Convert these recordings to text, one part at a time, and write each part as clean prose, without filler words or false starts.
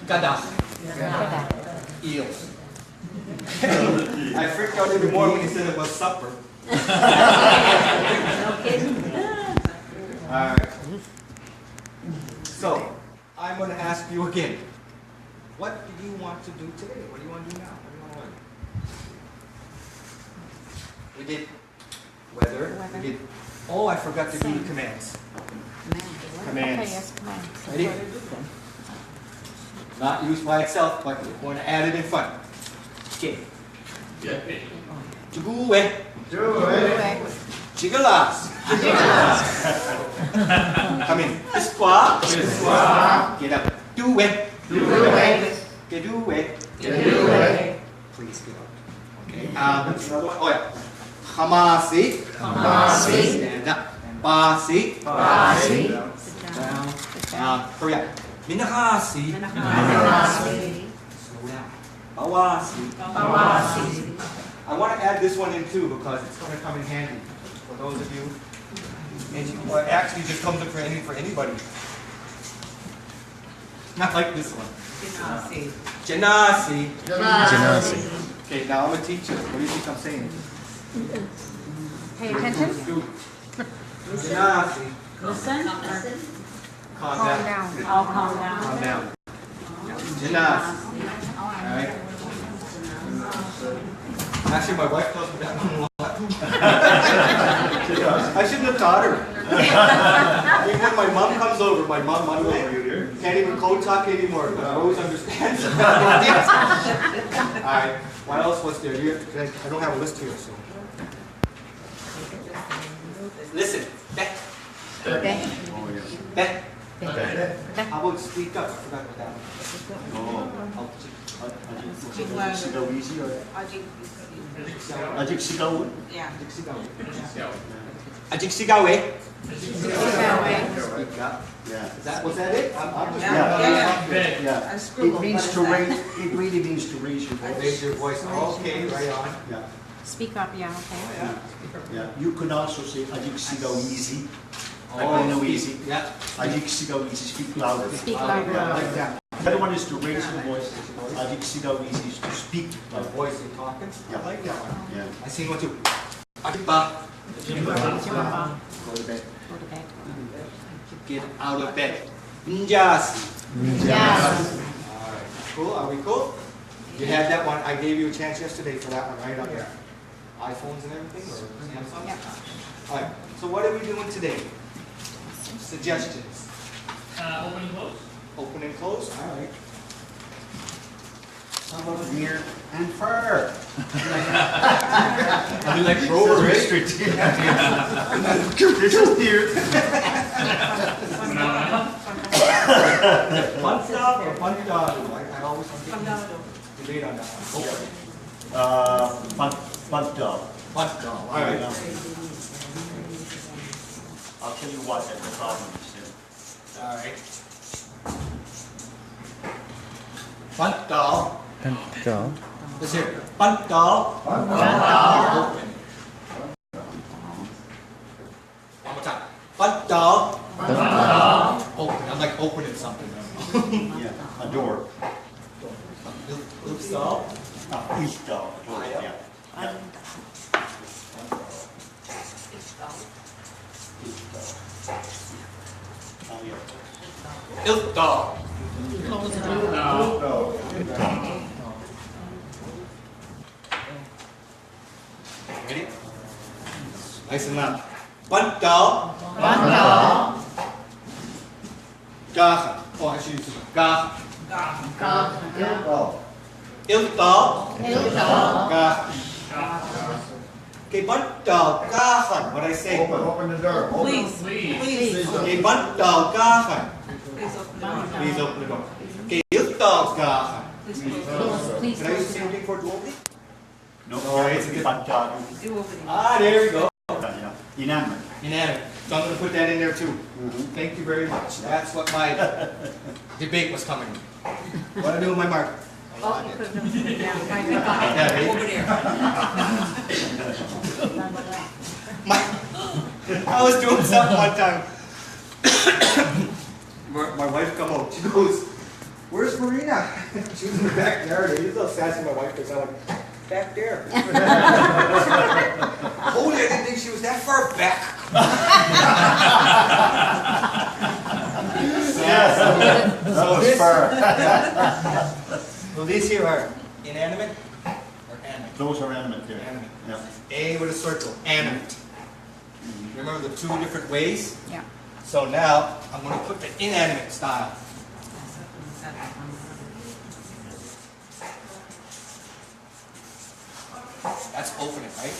Gadah. Eels. I freaked out even more when he said it was supper. No kidding. Alright. So, I'm going to ask you again. What do you want to do today? What do you want to do now? What do you want to learn? We did weather. We did. Oh, I forgot to do the commands. Commands. Ready? Not used by itself, but we're going to add it in front. Okay. Jugue. Jigalas. Come in. Isqua. Get up. Do it. Get do it. Please get up. Okay. Another one. Oh yeah. Hamasi. Stand up. Basi. Down. Hurry up. Minahasi. Slow down. Bawasi. I want to add this one in too because it's going to come in handy for those of you. And well, it actually just comes in for anybody. Not like this one. Janasi. Okay, now I'm a teacher. What do you think I'm saying? Pay attention. Janasi. Listen. Calm Calm down. down. I'll calm down. Calm down. Janasi. All right. Actually, my wife tells me that one a lot. I shouldn't have taught her. Even when my mom comes over, my mom can't even code talk anymore, but Rose understands. Alright, what else was there? I don't have a list here, so. Listen. How about speak up? I forgot what that was. Ajik Sigawe. Speak up. Yeah. Was that it? I'm just It means to raise. It really means to raise your voice. Raise your voice. Okay, right on. Yeah. Speak up, yeah, okay. Yeah. You can also say Ajik Sigaw easy. Oh, no easy. Yeah. Ajik Sigaw easy. Speak louder. Speak louder. Yeah, like that. The other one is to raise your voice. Ajik Sigaw easy is to speak My louder. voice in talking. Yeah. I like that one. Yeah. I seen one too. Ajikba. Go to bed. Go to bed. Get out of bed. Njasi. Yes. Alright. Cool? Are we cool? You had that one. I gave you a chance yesterday for that one, right? On your iPhones and everything? Or Samsung? Yep. Alright. So what are we doing today? Suggestions. Open and close. Open and close? Alright. How about near and far? I do like Rover, right? Fun stuff or fun dog? I always debate on that one. Fun dog. Fun dog. Alright. I'll tell you what, that's the problem is. Alright. Fun dog. Let's hear it. Fun dog. Open. One more time. Fun dog. Open. I'm like opening something. Yeah, a door. Oops, dog. Each dog. Yeah. Yeah. Ilk dog. Ready? Nice and loud. Fun dog. Gacha. Oh, I should use it. Gacha. Ilk dog. Gacha. Okay, bunt dog, gacha. What I say? Open the door. Please. Okay, bunt dog, gacha. Please open the door. Okay, ilk dog, gacha. Please Can I use the close same it. thing for doggy? No, it's a good- fun dog. Ah, there we go. Yeah. Inanimate. Inanimate. So I'm going to put that in there too. Thank you very much. That's what my debate was coming. What do I do with my marker? Oh, you put it down. Yeah, ready? Over there. I was doing something one time. My wife come out. She goes, "Where's Marina? She was in the backyard. I was a little sassy my wife because I'm like, back there. Holy, I didn't think she was that far back. Yes, that was far. Well, these here are inanimate or animate? Those are animate there. Animate. Yeah. A with a circle, animate. Remember the two different ways? Yeah. So now I'm going to put the inanimate style. That's open it, right?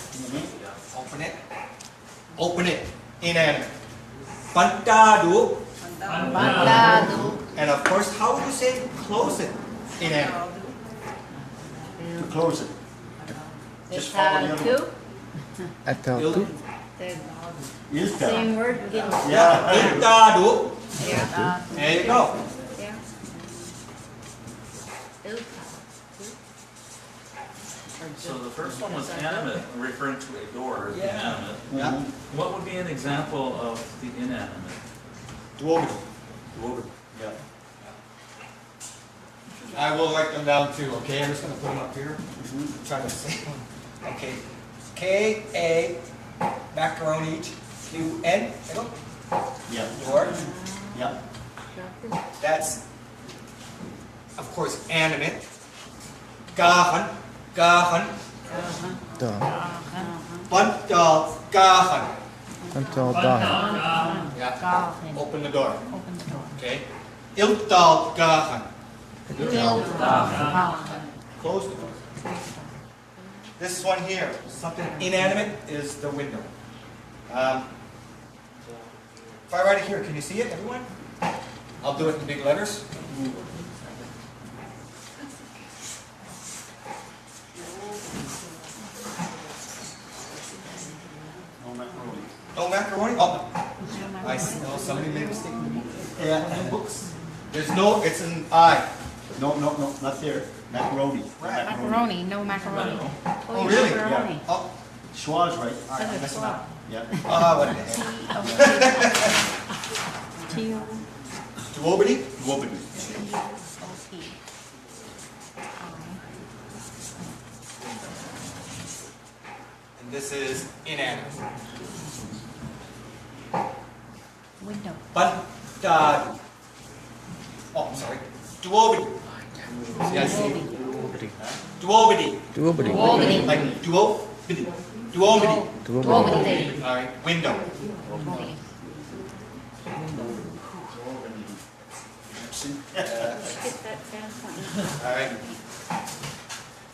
Open it. Open it. Inanimate. Pantadu. Bandado. And of course, how would you say close it? Inanimate. To close it. Just follow the other one. Il- Is that? Same word. Yeah. Pantadu. Yeah. There you go. So the first one was animate, referring to a door as Yeah. inanimate. Yeah. What would be an example of the inanimate? Duometer. Yeah. I will write them down too, okay? I'm just going to put them up here. Trying to say them. Okay. K-A, macaroni, Q-N, Yeah. door. Yeah. That's, of course, animate. Gahan, gahan, bantal, gahan. Until dawn. Yeah. Open the door. Open the door. Okay. Iltal, gahan. Gahan. Close the door. This one here, something inanimate, is the window. If I write it here, can you see it, everyone? I'll do it in big letters. No macaroni. No macaroni? Oh, I see. No, somebody made a mistake. Yeah, in the books. There's no, it's an I. No, not there. Macaroni. Right. Macaroni. No macaroni. Oh, really? Macaroni. Oh, Schwa's right. all right, I'm messing up. Yeah. Ah, what the heck. T-O. Duobidy? Wobbly. T-O-P. And this is inanimate. Window. Bantad. Oh, I'm sorry. Duobidy. See, I see. Duobidy. Duobidy. Like duobidy. Duobidy. Duobidy. All right. Window. Duobidy. All right.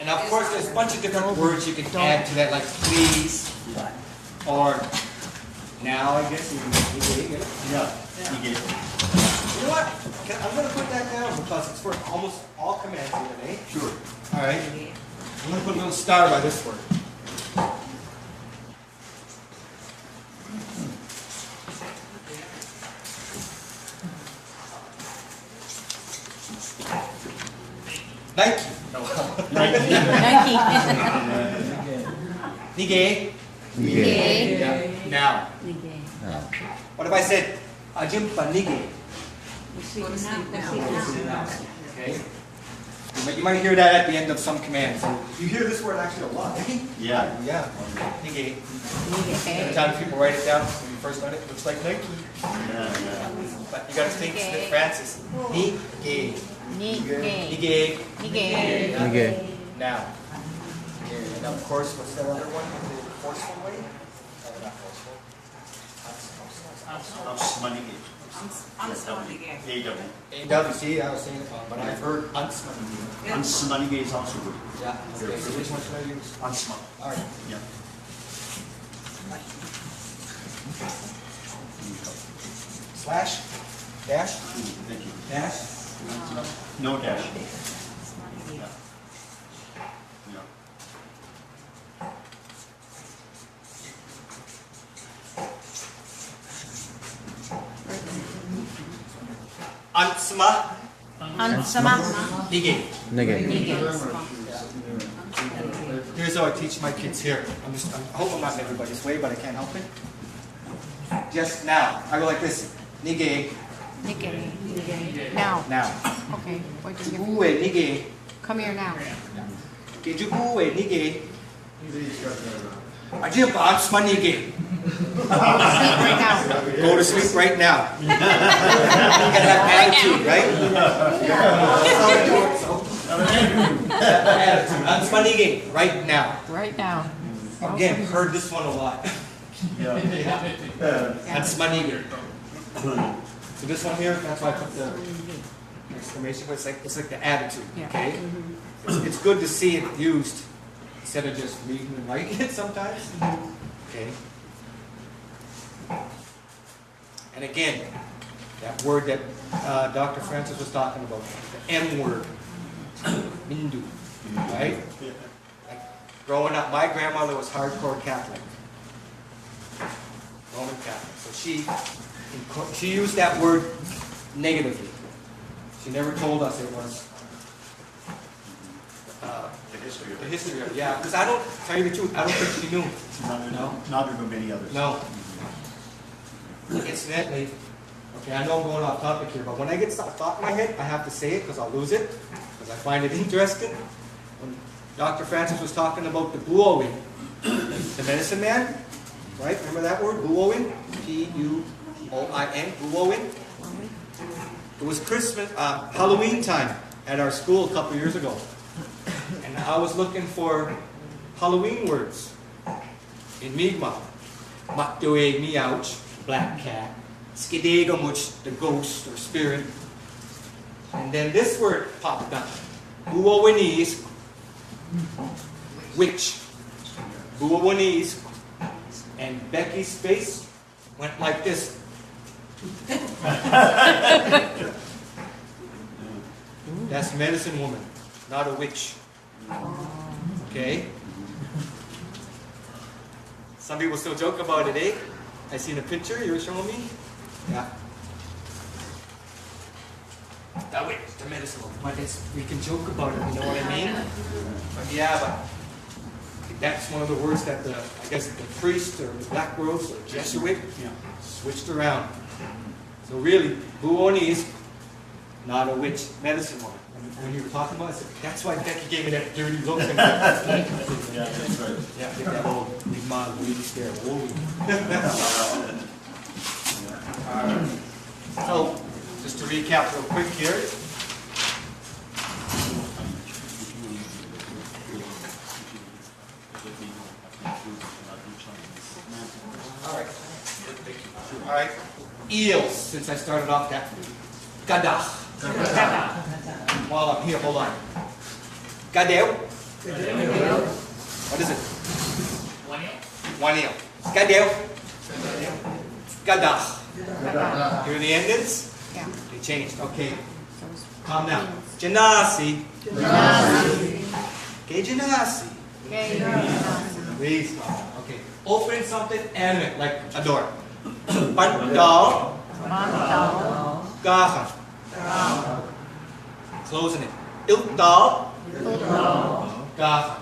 And of course, there's a bunch of different words you can add to that, like please, or now, I guess. You get it. Yeah. You get it. You know what? I'm going to put that down because it's for almost all commands here today. Sure. All right. I'm going to put a little star by this word. Nike. Nike. Nige. Nige. Yeah. Now. Nige. What if I said ajimpa nige? Okay. You might hear that at the end of some commands. You hear this word actually a lot. Yeah. Yeah. Nige. Okay. Sometimes people write it down when you first learn it. It looks like Nike. Yeah. But you gotta think Smith Francis. Nige. Nige. Nige. Nige. Now. And of course, what's that other one? The forceful way? Not forceful. Unsmanige. A-W. AWC, I was saying it wrong, but I've heard unsmanige. Unsmanige is also good. Yeah. Okay, so which one should I use? Unsman. All right. Yeah. Slash, dash, Thank you. dash. No dash. Yeah. Yeah. Ansma, Ansama. nige. Nige. Here's how I teach my kids here. I hope I'm not in everybody's way, but I can't help it. Just now, I go like this. Nige, Nige. Now. Now. Okay. What do you Gue nige. Come here now. Keju gue nige. Aja apaan semua nige. Sleep right now. Go to sleep right now. You got that attitude, right? Attitude. I'm semua nige right now. Right now. Again, heard this one a lot. That's semua nige. So this one here, that's why I put the exclamation point. It's like the attitude. Yeah. Okay. It's good to see it used instead of just reading and writing it sometimes. Okay. And again, that word that Dr. Francis was talking about, the M word, Mindu, right? Like growing up, my grandmother was hardcore Catholic, Roman Catholic. So she used that word negatively. She never told us it was the history of it. Yeah, because I don't, tell you the truth, I don't think she knew. Neither do many others. No. Incidentally, okay, I know I'm going off topic here, but when I get a thought in my head, I have to say it because I'll lose it, because I find it interesting. When Dr. Francis was talking about the buowin, the medicine man, right? Remember that word, buowin? P-U-O-I-N, buowin? It was Christmas, Halloween time at our school a couple years ago. And I was looking for Halloween words in Mikmaw. Makdoeg meouch, black cat. Skidegamuch, the ghost or spirit. And then this word popped up. Buowinese, witch. Buowinese. And Becky's face went like this. That's medicine woman, not a witch. Okay? Some people still joke about it, eh? I seen a picture you were showing me. Yeah. That witch, the medicine woman. But we can joke about it, you know what I mean? But yeah, but that's one of the words that I guess the priest or the Black Rose or Jesuit switched around. So really, Buoni is not a witch, medicine woman. When you were talking about it, I said, that's why Becky gave me that dirty look. Yeah, that's right. Yeah, get that old big mom really stare. Whoa. So, just to recap real quick here. All right. Eels, since I started off that. Gadach. While I'm here, hold on. Gadeu. What is it? One eel. Gadeu. Gadach. Hear the endings? Yeah. They changed. Okay. Calm down. Janasi. Okay, janasi. Please. Okay. Open something animate, like a door. Bandal. Gacha. Closing it. Iltal. Gacha.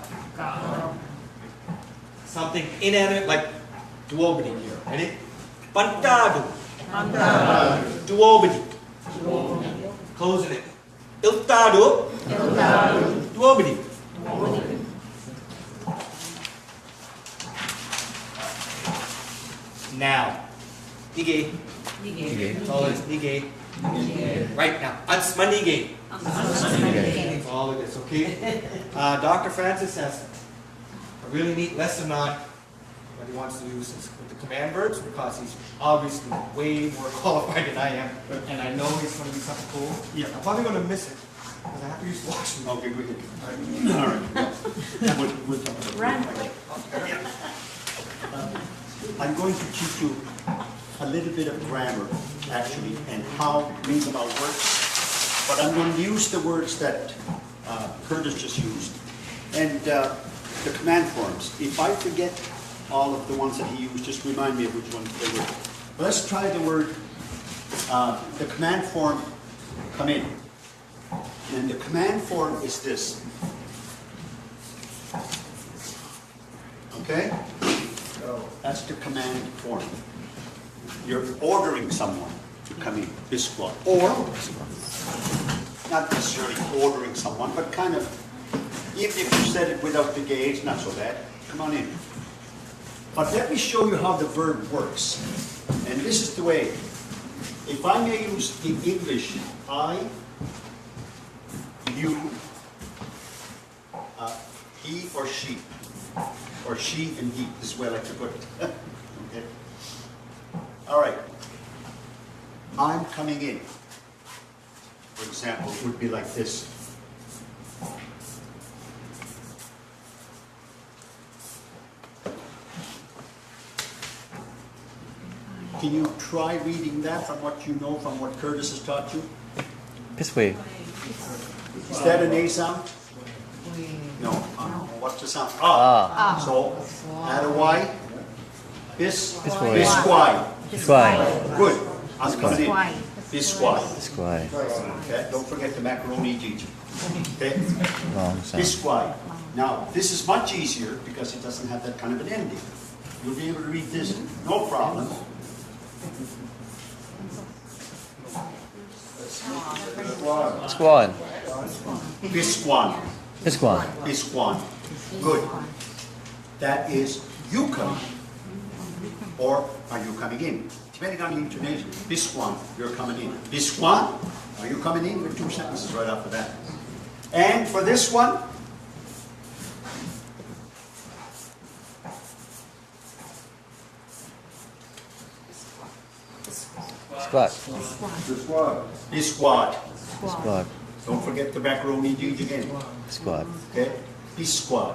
Something inanimate like duobity here. Ready? Pantado. Duobity. Closing it. Iltado. Duobity. Now. Nige. All this. Nige. Right now. Ansmanige. That's all it is, okay? Dr. Francis has a really neat lesson on what he wants to use with the command verbs because he's obviously way more qualified than I am. And I know he's going to be something cool. Yeah. I'm probably going to miss it because I have to use to watch him. Okay, good. All right. We'll talk about Run. I'm going to teach you a little bit of grammar, actually, and how Mikmaw works. But I'm going to use the words that Curtis just used. And the command forms. If I forget all of the ones that he used, just remind me of which ones they were. Let's try the word, the command form, come in. And the command form is this. Okay? That's the command form. You're ordering someone. to come in, biscuit. Or, not necessarily ordering someone, but kind of, even if you said it without the gay, it's not so bad. Come on in. But let me show you how the verb works. And this is the way. If I may use in English, I, you, he or she and he, this is where I like to put it. Okay. All right. I'm coming in. For example, it would be like this. Can you try reading that from what you know, from what Curtis has taught you? This way. Is that an A sound? No. What's the sound? Ah. So, add a Y. Biscuit. Biscuit. Good. I'm coming in. Biscuit. Biscuit. Okay. Don't forget the macaroni, Gigi. Okay. Long sound. Biscuit. Now, this is much easier because it doesn't have that kind of an ending. You'll be able to read this, no problem. Squad. Biscuit. Biscuit. Biscuit. Good. That is you coming. Or are you coming in? Depending on the intonation. Biscuit, you're coming in. Biscuit, are you coming in? With 2 sentences right after that. And for this one, Squad. biscuit. Squad. Don't forget the macaroni Gigi again. Squad. Okay? Biscuit.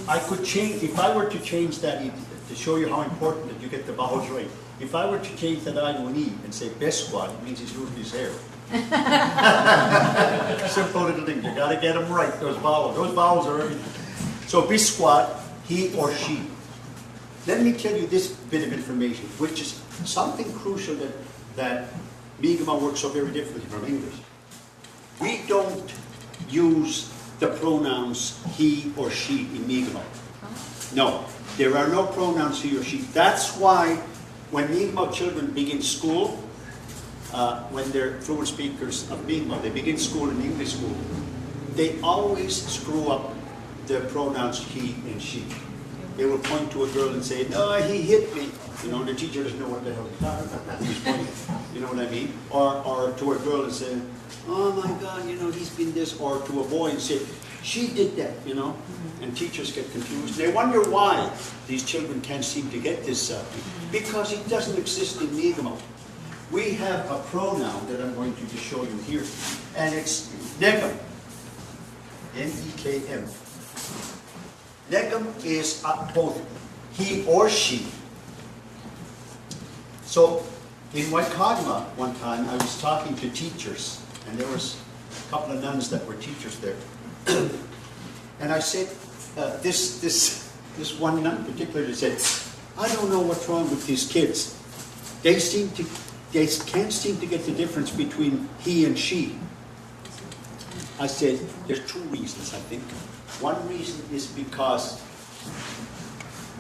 I could change, if I were to change that, to show you how important that you get the vowels right. If I were to change that I to an E and say biscuit, it means he's losing his hair. Simple little thing. You got to get them right. Those vowels are everything. So biscuit, he or she. Let me tell you this bit of information, which is something crucial that Mikmaw works so very differently from English. We don't use the pronouns he or she in Mikmaw. No, there are no pronouns he or she. That's why when Mikmaw children begin school, when they're fluent speakers of Mikmaw, they begin school in English school, they always screw up the pronouns he and she. They will point to a girl and say, "No, he hit me." You know, the teacher doesn't know what the hell he's talking about. He's pointing. You know what I mean? Or to a girl and say, "Oh my God, you know, he's been this." Or to a boy and say, "She did that," you know? And teachers get confused. They wonder why these children can't seem to get this because it doesn't exist in Mikmaw. We have a pronoun that I'm going to just show you here, and it's nekam. N-E-K-M. Nekam is both he or she. So in Waikagma one time I was talking to teachers, and there was a couple of nuns that were teachers there. And I said, this one nun particularly said, "I don't know what's wrong with these kids. They can't seem to get the difference between he and she." I said, there's 2 reasons, I think. One reason is because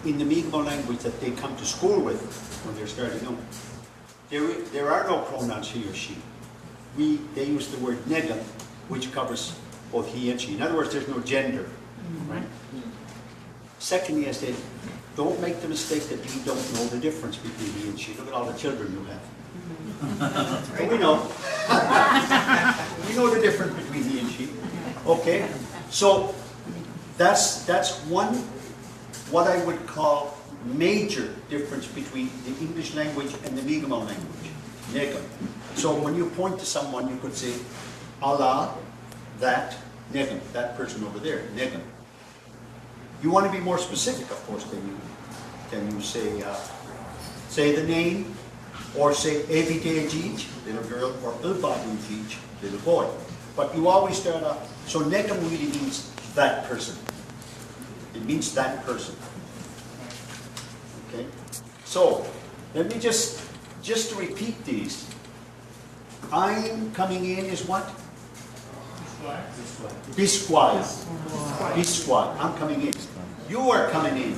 in the Mikmaw language that they come to school with when they're starting out, there are no pronouns he or she. They use the word negam, which covers both he and she. In other words, there's no gender. Right? Secondly, I said, don't make the mistake that you don't know the difference between he and she. Look at all the children you have. So we know. We know the difference between he and she. Okay? So that's one, what I would call major difference between the English language and the Mikmaw language. Negam. So when you point to someone, you could say, Allah, that, negam, that person over there, negam. You want to be more specific, of course, then you say the name, or say Evidejij, little girl, or Ilbadujij, little boy. But you always start off, so negam really means that person. It means that person. Okay? So, let me just to repeat these. I'm coming in is what? Bisquad. Bisquad. I'm coming in. You are coming in.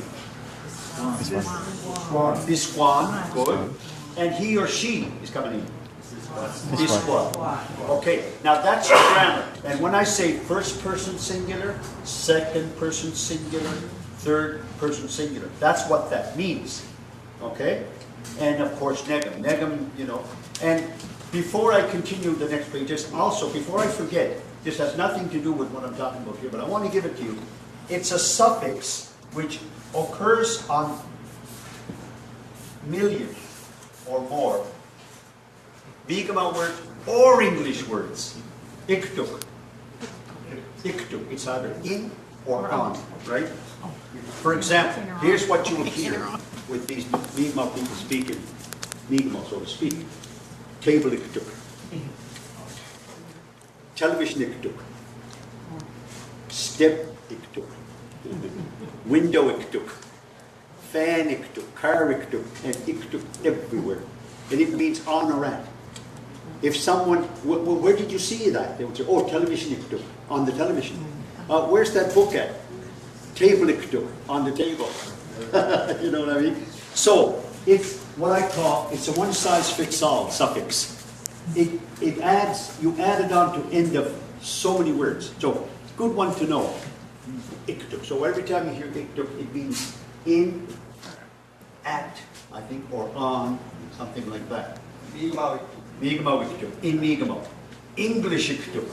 Bisquad. Good. And he or she is coming in. Isquad. Okay, now that's the grammar. And when I say first person singular, second person singular, third person singular, that's what that means. Okay? And of course, negum. Negum, you know. And before I continue the next page, just also, before I forget, this has nothing to do with what I'm talking about here, but I want to give it to you. It's a suffix which occurs on millions or more Mikmaw words or English words. Iktuk. Iktuk. It's either in or on, right? For example, here's what you will hear with these Mikmaw people speaking, Mikmaw, so to speak. Table iktuk. Television iktuk. Step iktuk. Window iktuk. Fan iktuk. Car iktuk. And iktuk everywhere. And it means on or at. If someone, where did you see that? They would say, oh, television iktuk, on the television. Where's that book at? Table iktuk, on the table. You know what I mean? So, it's what I call, it's a one-size-fits-all suffix. It adds, you add it on to end of so many words. So, good one to know. Iktuk. So every time you hear iktuk, it means in, at, I think, or on, something like that. Mikmaw. Mikmaw iktuk, in Mikmaw. English iktuk,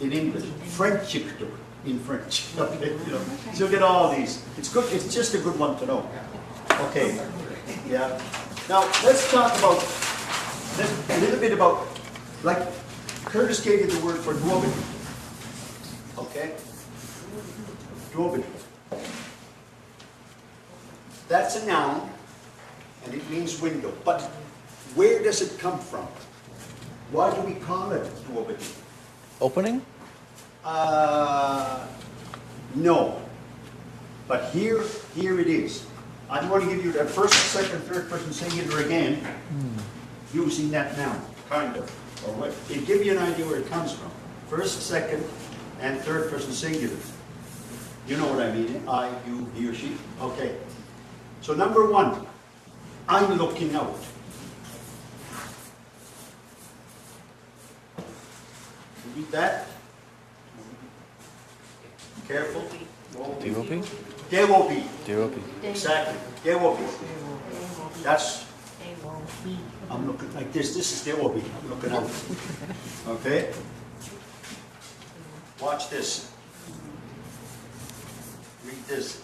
in English. French iktuk, in French. Okay, you know. So you get all these. It's good. It's just a good one to know. Okay. Yeah. Now let's talk about a little bit about, like Curtis gave you the word for duobidy. Okay. Duobidy. That's a noun, and it means window. But where does it come from? Why do we call it duobidy? Opening? No. But here it is. I'm going to give you the first, second, third person singular again, using that noun, kind of. Or what? It'll give you an idea where it comes from. First, second, and third person singular. You know what I mean? I, you, he or she. Okay. So number one, I'm looking out. Read that. Careful. D.O.P.? There will be. D.O.P. Exactly. There will be. That's, I'm looking like this. This is there will be. I'm looking out. Okay? Watch this. Read this.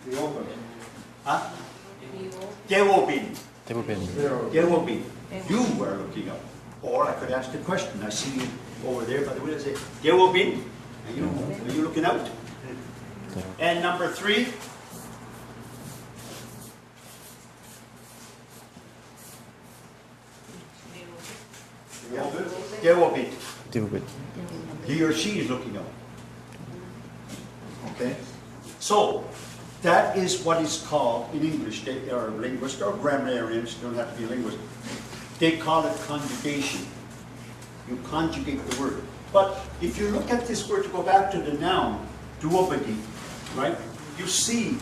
The open. Huh? There will be. D.O.P. There will be. You are looking up. Or I could ask the question. I see you over there by the window. Say, there will be. Are you looking out? And number three. There will be. D.O.P. He or she is looking out. Okay? So, that is what is called, in English, they are linguists or grammarians, don't have to be linguists, they call it conjugation. You conjugate the word. But if you look at this word, to go back to the noun, duobidy, right? You see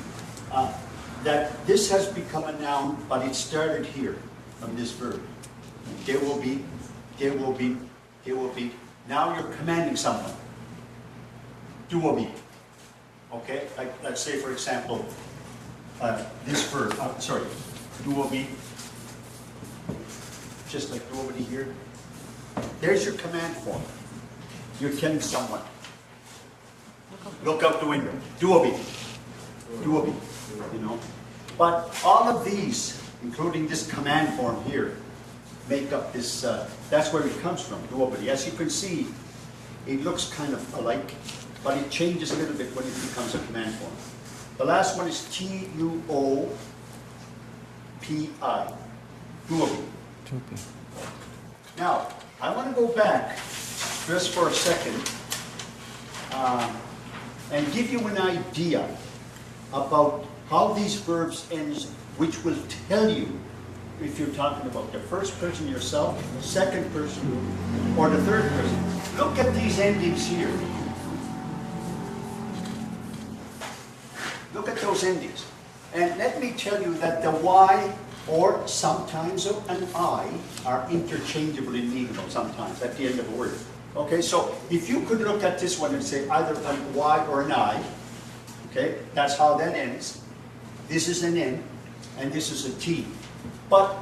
that this has become a noun, but it started here from this verb. There will be, there will be, there will be. Now you're commanding someone. Duobidy. Okay? Like, let's say, for example, this verb, duobidy. Just like duobidy here. There's your command form. You're telling someone. Look out the window. Duobidy. Duobidy. You know? But all of these, including this command form here, make up this, that's where it comes from, duobidy. As you can see, it looks kind of alike, but it changes a little bit when it becomes a command form. The last one is T-U-O-P-I, duobidy. D.O.P. Now, I want to go back just for a second and give you an idea about how these verbs end, which will tell you if you're talking about the first person yourself, the second person, or the third person. Look at these endings here. Look at those endings. And let me tell you that the Y or sometimes an I are interchangeable in Mikmaw sometimes at the end of a word. Okay, so if you could look at this one and say either an Y or an I, okay, that's how that ends. This is an N, and this is a T. But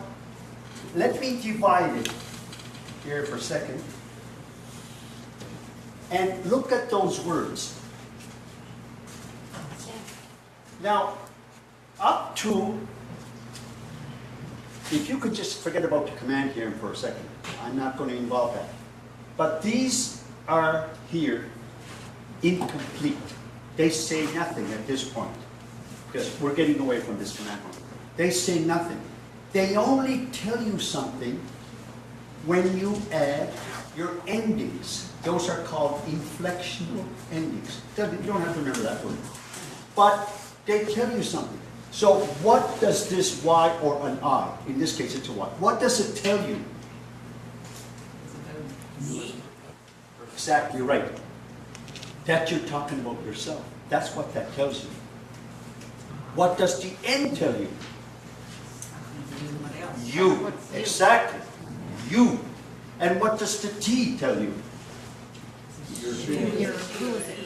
let me divide it here for a second. And look at those words. Now, up to, if you could just forget about the command here for a second. I'm not going to involve that. But these are here incomplete. They say nothing at this point. Because we're getting away from this command. They say nothing. They only tell you something when you add your endings. Those are called inflectional endings. You don't have to remember that word. But they tell you something. So what does this Y or an I, in this case it's a Y, what does it tell you? Exactly right. That you're talking about yourself. That's what that tells you. What does the N tell you? You. Exactly. You. And what does the T tell you?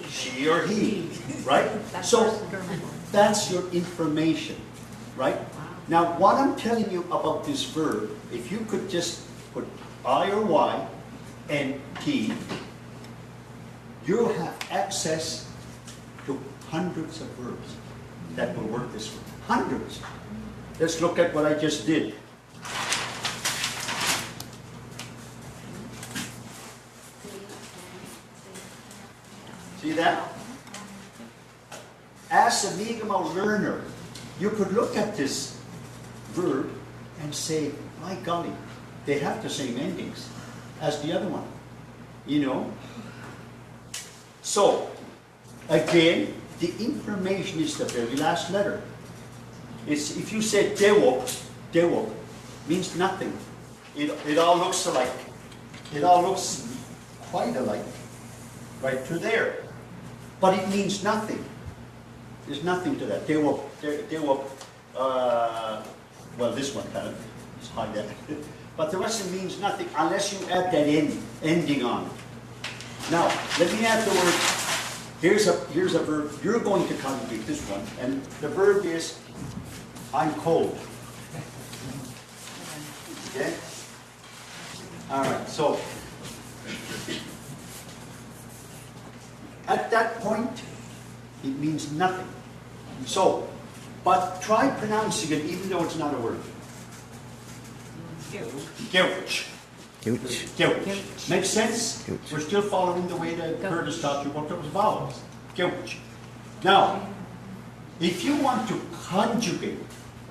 She or he. Right? So that's your information. Right? Now what I'm telling you about this verb, if you could just put I or Y and T, you'll have access to hundreds of verbs that will work this way. Hundreds. Let's look at what I just did. See that? As a Mikmaw learner, you could look at this verb and say, my golly, they have the same endings as the other one. You know? So, again, the information is the very last letter. It's, if you say dewok means nothing. It all looks alike. It all looks quite alike. Right to there. But it means nothing. There's nothing to that. Dewok, well, this one kind of, let's hide that. But the rest of it means nothing unless you add that ending on it. Now, let me add the word. Here's a verb. You're going to conjugate this one, and the verb is I'm cold. Okay? All right, so at that point, it means nothing. So, but try pronouncing it even though it's not a word. Gewch. Gewch. Makes sense? Gewch. We're still following the way that Curtis taught you about those vowels. Gewch. Now, if you want to conjugate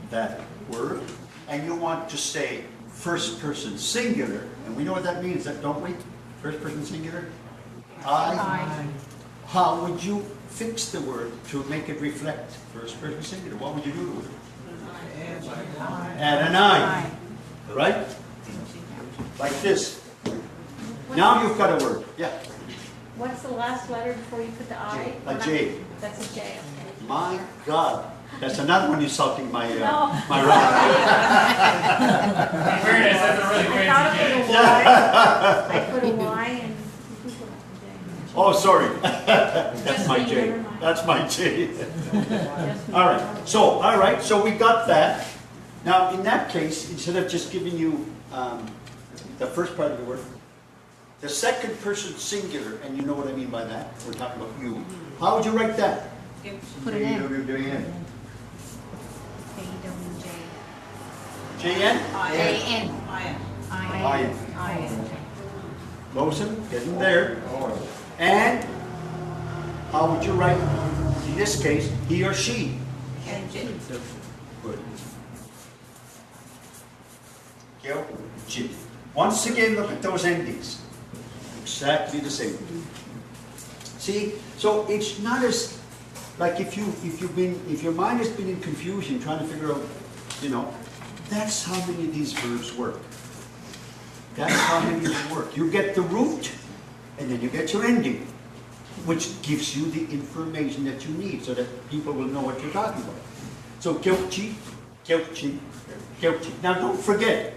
that word, and you want to say first person singular, and we know what that means, don't we? First person singular? I. How would you fix the word to make it reflect first person singular? What would you do to it? Add an I. Right? Like this. Now you've got a word. Yeah. What's the last letter before you put the I? A J. That's a J, okay. My God. That's another one insulting my No. my right. Fairness, that's a really I thought crazy it was game. a Y. I put a Y and you put a J. Oh, sorry. That's my me, J. never mind. That's my J. Just me. All right. So we got that. Now, in that case, instead of just giving you the first part of the word, the second person singular, and you know what I mean by that. We're talking about you. How would you write that? Put an N. J-N. A-N. I-N. Lawson, getting there. And how would you write, in this case, he or she? Good. G. Once again, look at those endings. Exactly the same. See, so it's not as like if your mind has been in confusion trying to figure out, you know, that's how many of these verbs work. That's how many of them work. You get the root, and then you get your ending, which gives you the information that you need so that people will know what you're talking about. So gyokji, Guilty. Guilty. Now, don't forget,